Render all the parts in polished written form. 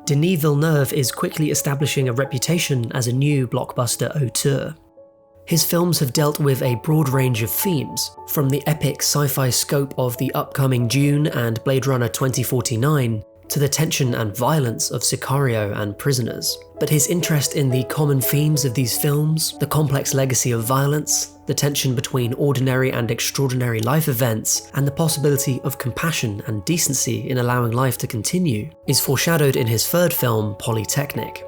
Denis Villeneuve is quickly establishing a reputation as a new blockbuster auteur. His films have dealt with a broad range of themes, from the epic sci-fi scope of the upcoming Dune and Blade Runner 2049, to the tension and violence of Sicario and Prisoners. But his interest in the common themes of these films, the complex legacy of violence, the tension between ordinary and extraordinary life events, and the possibility of compassion and decency in allowing life to continue, is foreshadowed in his third film, Polytechnique.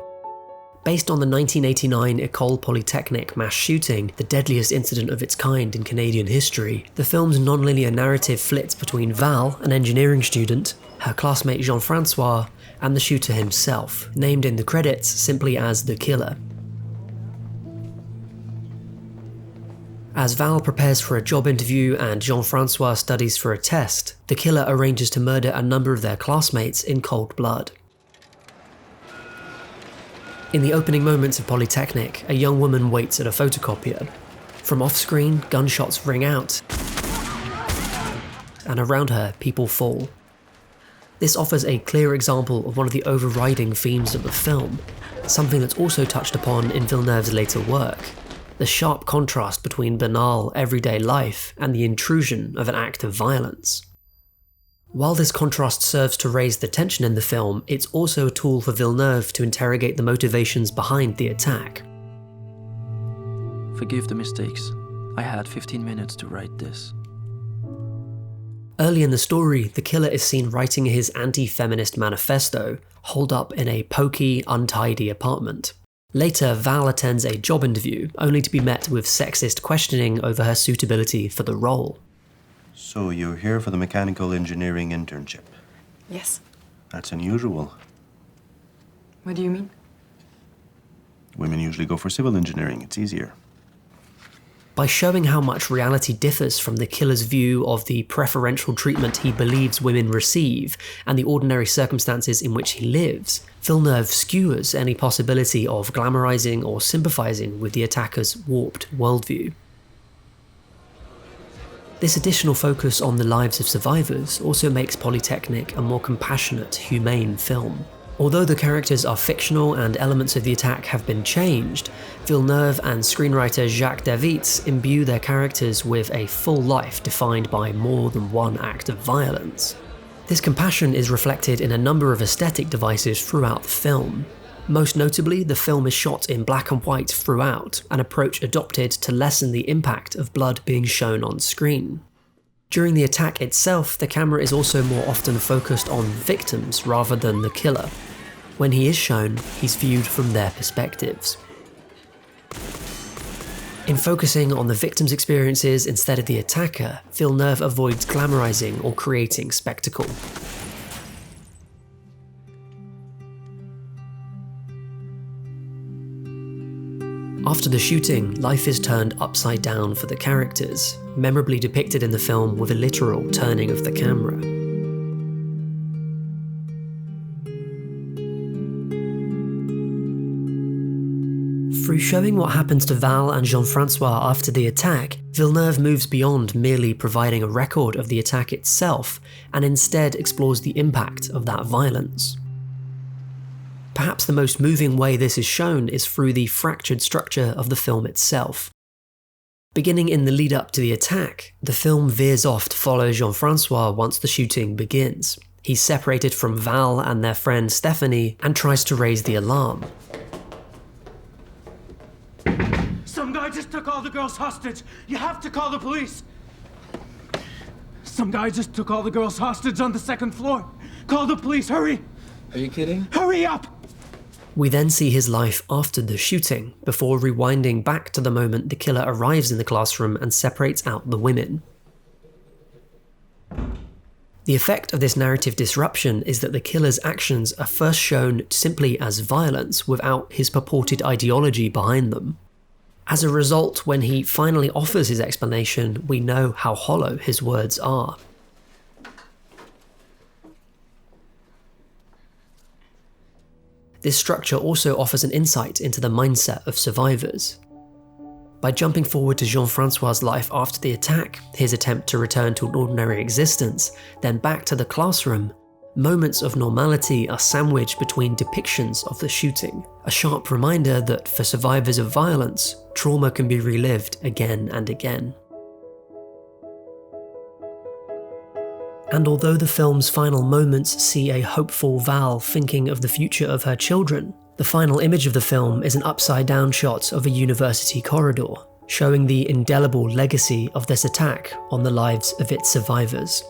Based on the 1989 École Polytechnique mass shooting, the deadliest incident of its kind in Canadian history, the film's non-linear narrative flits between Val, an engineering student, her classmate Jean-Francois, and the shooter himself, named in the credits simply as the killer. As Val prepares for a job interview and Jean-Francois studies for a test, the killer arranges to murder a number of their classmates in cold blood. In the opening moments of Polytechnique, a young woman waits at a photocopier. From off-screen, gunshots ring out, and around her, people fall. This offers a clear example of one of the overriding themes of the film, something that's also touched upon in Villeneuve's later work: the sharp contrast between banal, everyday life and the intrusion of an act of violence. While this contrast serves to raise the tension in the film, it's also a tool for Villeneuve to interrogate the motivations behind the attack. Forgive the mistakes. I had 15 minutes to write this. Early in the story, the killer is seen writing his anti-feminist manifesto, holed up in a poky, untidy apartment. Later, Val attends a job interview, only to be met with sexist questioning over her suitability for the role. So you're here for the mechanical engineering internship? Yes. That's unusual. What do you mean? Women usually go for civil engineering, it's easier. By showing how much reality differs from the killer's view of the preferential treatment he believes women receive and the ordinary circumstances in which he lives, Villeneuve skewers any possibility of glamorizing or sympathizing with the attacker's warped worldview. This additional focus on the lives of survivors also makes Polytechnique a more compassionate, humane film. Although the characters are fictional and elements of the attack have been changed, Villeneuve and screenwriter Jacques David imbue their characters with a full life defined by more than one act of violence. This compassion is reflected in a number of aesthetic devices throughout the film. Most notably, the film is shot in black and white throughout, an approach adopted to lessen the impact of blood being shown on screen. During the attack itself, the camera is also more often focused on victims rather than the killer. When he is shown, he's viewed from their perspectives. In focusing on the victim's experiences instead of the attacker, Villeneuve avoids glamorizing or creating spectacle. After the shooting, life is turned upside down for the characters, memorably depicted in the film with a literal turning of the camera. Through showing what happens to Val and Jean-Francois after the attack, Villeneuve moves beyond merely providing a record of the attack itself, and instead explores the impact of that violence. Perhaps the most moving way this is shown is through the fractured structure of the film itself. Beginning in the lead up to the attack, the film veers off to follow Jean-Francois once the shooting begins. He's separated from Val and their friend Stephanie and tries to raise the alarm. Some guy just took all the girls hostage. You have to call the police. Some guy just took all the girls hostage on the second floor. Call the police, hurry! Are you kidding? Hurry up! We then see his life after the shooting, before rewinding back to the moment the killer arrives in the classroom and separates out the women. The effect of this narrative disruption is that the killer's actions are first shown simply as violence without his purported ideology behind them. As a result, when he finally offers his explanation, we know how hollow his words are. This structure also offers an insight into the mindset of survivors. By jumping forward to Jean-Francois' life after the attack, his attempt to return to an ordinary existence, then back to the classroom, Moments of normality are sandwiched between depictions of the shooting, a sharp reminder that for survivors of violence, trauma can be relived again and again. And although the film's final moments see a hopeful Val thinking of the future of her children, the final image of the film is an upside-down shot of a university corridor, showing the indelible legacy of this attack on the lives of its survivors.